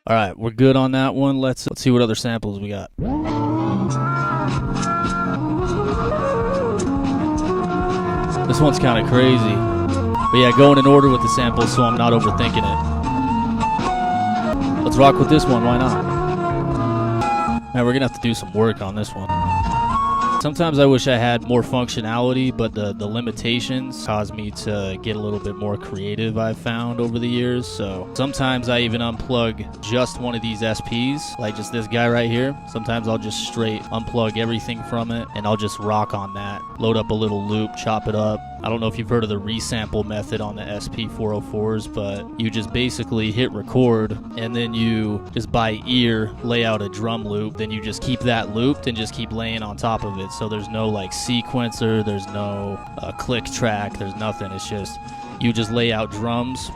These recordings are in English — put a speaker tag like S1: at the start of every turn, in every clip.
S1: All right, we're good on that one. Let's see what other samples we got. This one's kind of crazy. But yeah, going in order with the samples so I'm not overthinking it. Let's rock with this one, why not? Man, we're gonna have to do some work on this one. Sometimes I wish I had more functionality, but the limitations cause me to get a little bit more creative, I've found over the years. So sometimes I even unplug just one of these SPs, like just this guy right here. Sometimes I'll just straight unplug everything from it and I'll just rock on that. Load up a little loop, chop it up. I don't know if you've heard of the resample method on the SP404s, but you just basically hit record and then you just by ear lay out a drum loop. Then you just keep that looped and just keep laying on top of it. So there's no like sequencer, there's no click track, there's nothing. It's just you just lay out drums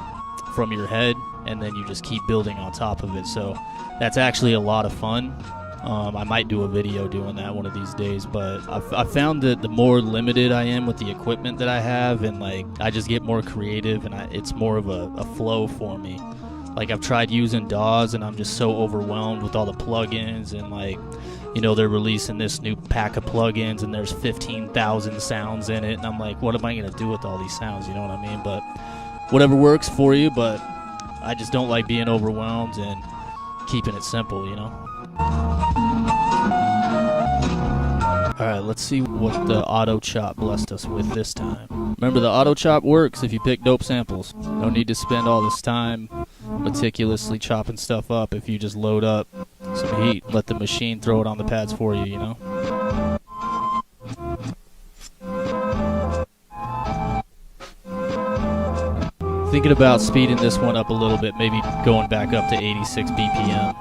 S1: from your head and then you just keep building on top of it. So that's actually a lot of fun. I might do a video doing that one of these days, but I found that the more limited I am with the equipment that I have, and like I just get more creative, and it's more of a flow for me. Like I've tried using DAWs, and I'm just so overwhelmed with all the plugins, and like, you know, they're releasing this new pack of plugins, and there's 15,000 sounds in it, and I'm like, what am I gonna do with all these sounds? You know what I mean? But whatever works for you, but I just don't like being overwhelmed and keeping it simple, you know? Alright, let's see what the auto chop blessed us with this time. Remember, the auto chop works if you pick dope samples. No need to spend all this time meticulously chopping stuff up if you just load up some heat. Let the machine throw it on the pads for you, you know? Thinking about speeding this one up a little bit, maybe going back up to 86 BPM.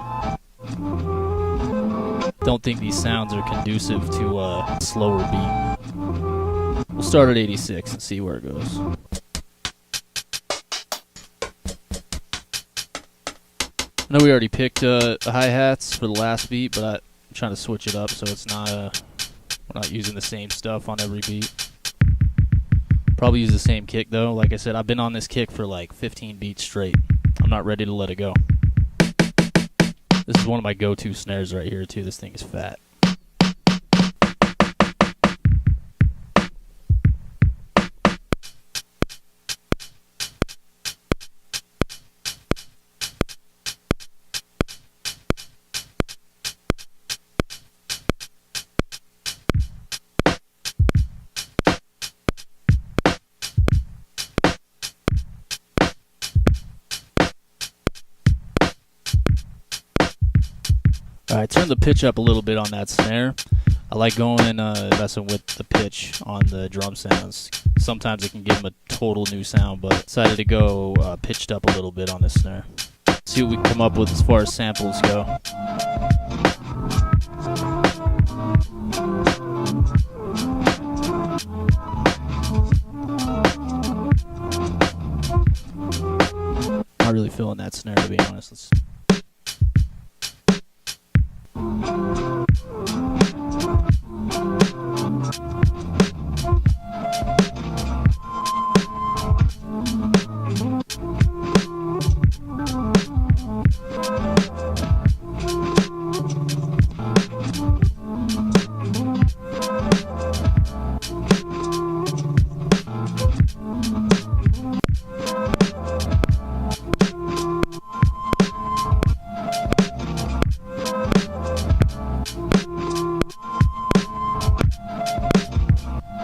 S1: Don't think these sounds are conducive to a slower beat. We'll start at 86 and see where it goes. I know we already picked hi-hats for the last beat, but I'm trying to switch it up so it's not we're not using the same stuff on every beat. Probably use the same kick though. Like I said, I've been on this kick for like 15 beats straight. I'm not ready to let it go. This is one of my go-to snares right here too. This thing is fat. Alright, turn the pitch up a little bit on that snare. I like going messing with the pitch on the drum sounds. Sometimes it can give them a total new sound, but decided to go pitched up a little bit on this snare. See what we can come up with as far as samples go. Not really feeling that snare, to be honest.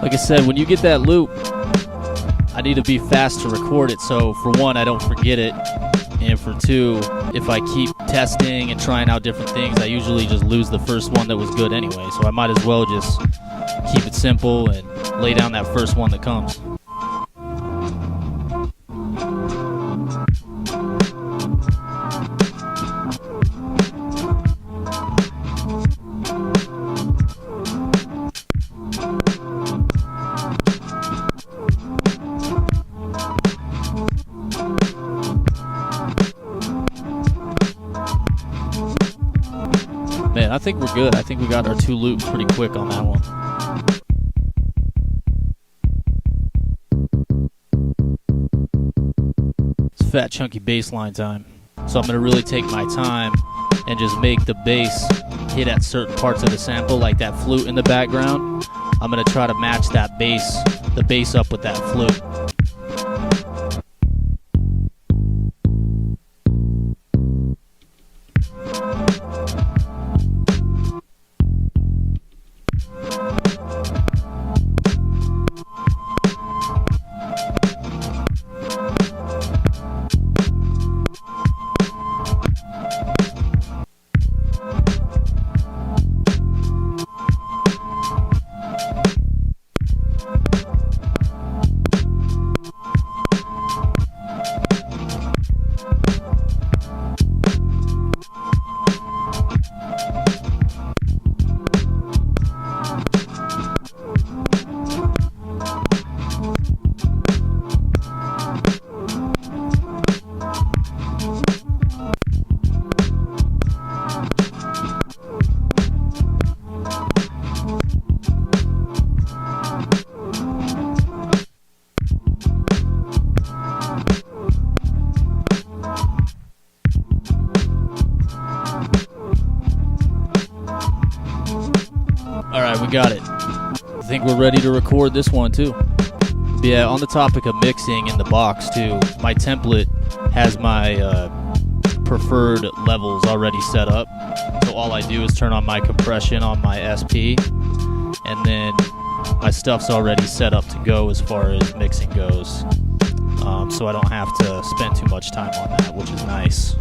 S1: Like I said, when you get that loop, I need to be fast to record it, so for one, I don't forget it, and for two, if I keep testing and trying out different things, I usually just lose the first one that was good anyway, so I might as well just keep it simple and lay down that first one that comes. Man, I think we're good. I think we got our 2 loops pretty quick on that one. It's fat, chunky bass line time. So I'm going to really take my time and just make the bass hit at certain parts of the sample, like that flute in the background. I'm going to try to match that bass, the bass up with that flute. Alright, we got it. I think we're ready to record this one too. Yeah, on the topic of mixing in the box too, my template has my preferred levels already set up. So all I do is turn on my compression on my SP, and then my stuff's already set up to go as far as mixing goes. So I don't have to spend too much time on that, which is nice.